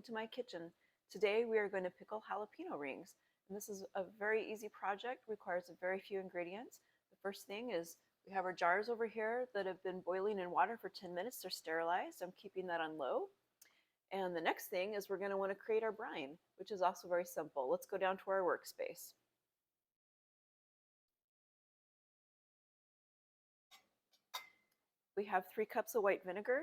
welcome to my kitchen. Today we are going to pickle jalapeno rings. And this is a very easy project, requires very few ingredients. The first thing is we have our jars over here that have been boiling in water for 10 minutes. They're sterilized. I'm keeping that on low. And the next thing is we're going to want to create our brine, which is also very simple. Let's go down to our workspace. We have 3 cups of white vinegar,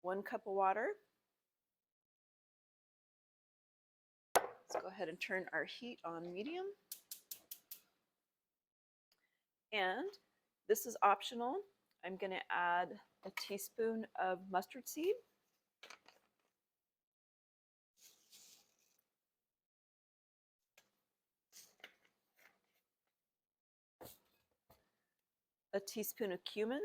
1 cup of water. Let's go ahead and turn our heat on medium. And this is optional. I'm going to add a teaspoon of mustard seed. A teaspoon of cumin.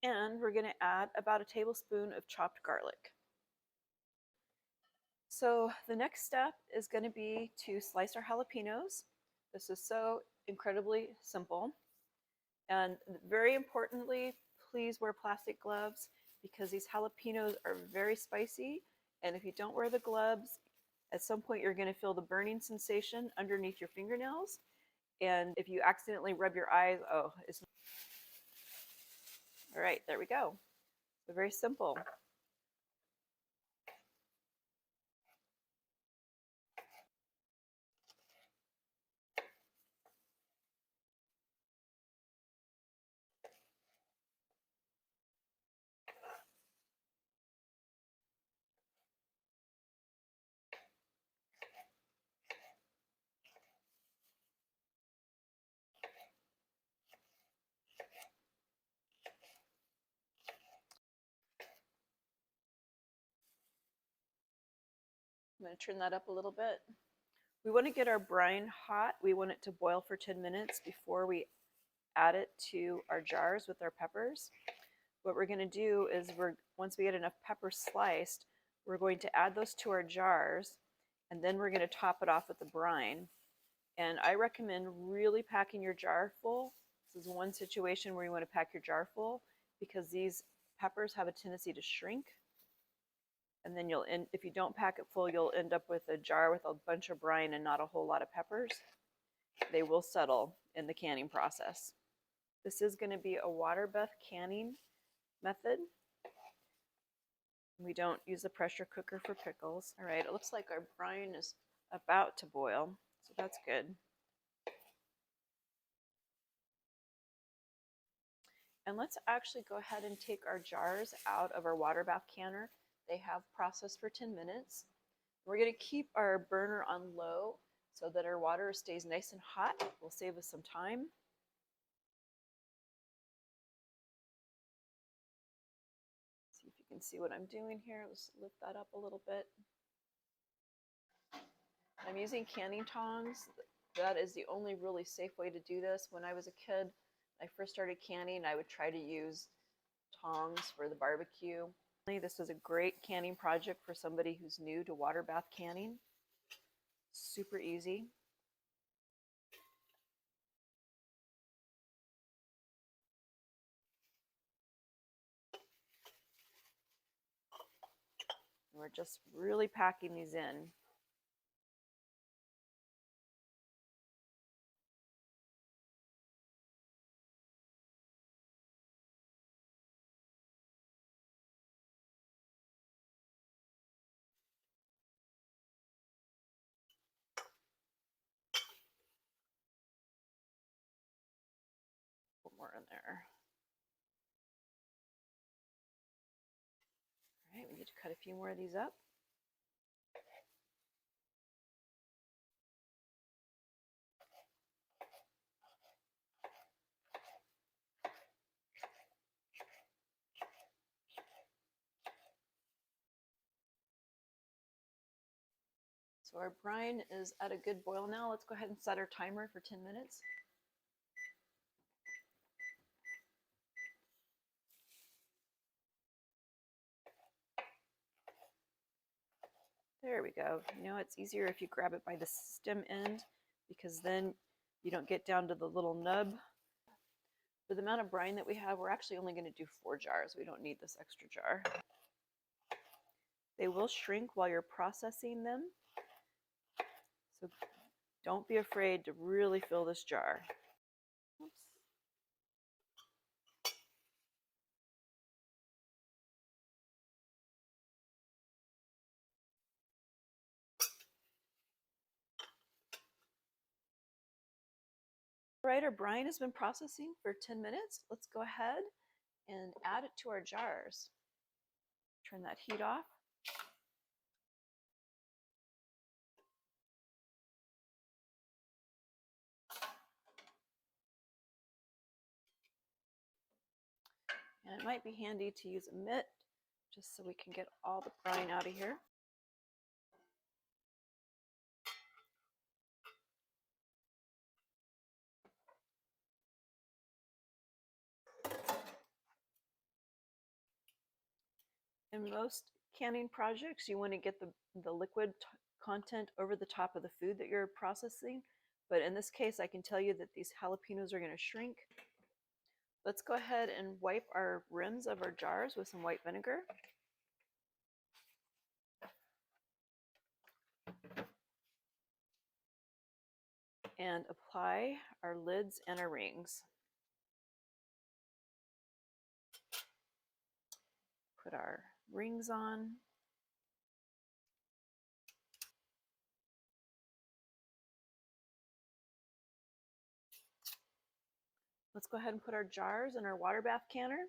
And we're going to add about a tablespoon of chopped garlic. So the next step is going to be to slice our jalapenos. This is so incredibly simple. And very importantly, please wear plastic gloves because these jalapenos are very spicy. And if you don't wear the gloves, at some point you're going to feel the burning sensation underneath your fingernails. And if you accidentally rub your eyes, oh, it's... All right, there we go. So very simple. I'm going to turn that up a little bit. We want to get our brine hot. We want it to boil for 10 minutes before we add it to our jars with our peppers. What we're going to do is once we get enough peppers sliced, we're going to add those to our jars, and then we're going to top it off with the brine. And I recommend really packing your jar full. This is one situation where you want to pack your jar full because these peppers have a tendency to shrink. And then if you don't pack it full, you'll end up with a jar with a bunch of brine and not a whole lot of peppers. They will settle in the canning process. This is going to be a water bath canning method. We don't use a pressure cooker for pickles. All right, it looks like our brine is about to boil, so that's good. And let's actually go ahead and take our jars out of our water bath canner. They have processed for 10 minutes. We're going to keep our burner on low so that our water stays nice and hot. Will save us some time. See if you can see what I'm doing here. Let's lift that up a little bit. I'm using canning tongs. That is the only really safe way to do this. When I was a kid, I first started canning, I would try to use tongs for the barbecue. This is a great canning project for somebody who's new to water bath canning. Super easy. We're just really packing these in. Put more in there. All right, we need to cut a few more of these up. So our brine is at a good boil now. Let's go ahead and set our timer for 10 minutes. There we go. You know, it's easier if you grab it by the stem end because then you don't get down to the little nub. For the amount of brine that we have, we're actually only going to do 4 jars. We don't need this extra jar. They will shrink while you're processing them, so don't be afraid to really fill this jar. Oops. All right, our brine has been processing for 10 minutes. Let's go ahead and add it to our jars. Turn that heat off. And it might be handy to use a mitt just so we can get all the brine out of here. In most canning projects, you want to get the liquid content over the top of the food that you're processing. But in this case, I can tell you that these jalapenos are going to shrink. Let's go ahead and wipe our rims of our jars with some white vinegar. And apply our lids and our rings. Put our rings on. Let's go ahead and put our jars in our water bath canner.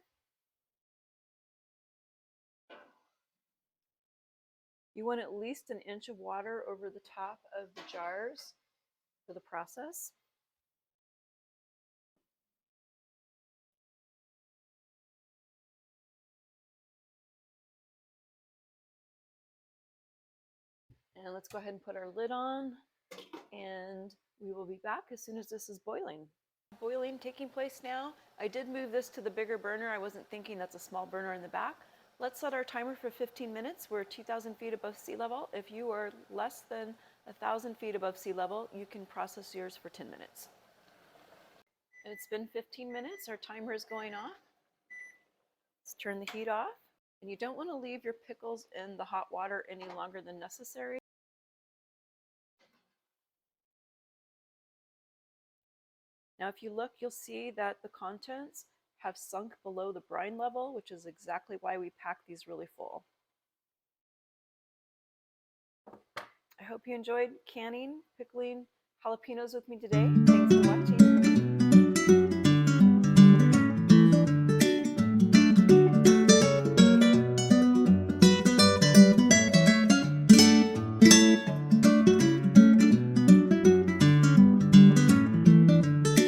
You want at least an inch of water over the top of the jars for the process. And let's go ahead and put our lid on, and we will be back as soon as this is boiling. Boiling taking place now. I did move this to the bigger burner. I wasn't thinking that's a small burner in the back. Let's set our timer for 15 minutes. We're 2,000 feet above sea level. If you are less than 1,000 feet above sea level, you can process yours for 10 minutes. And it's been 15 minutes. Our timer is going off. Let's turn the heat off. And you don't want to leave your pickles in the hot water any longer than necessary. Now, if you look, you'll see that the contents have sunk below the brine level, which is exactly why we pack these really full. I hope you enjoyed canning, pickling jalapenos with me today. Thanks for watching.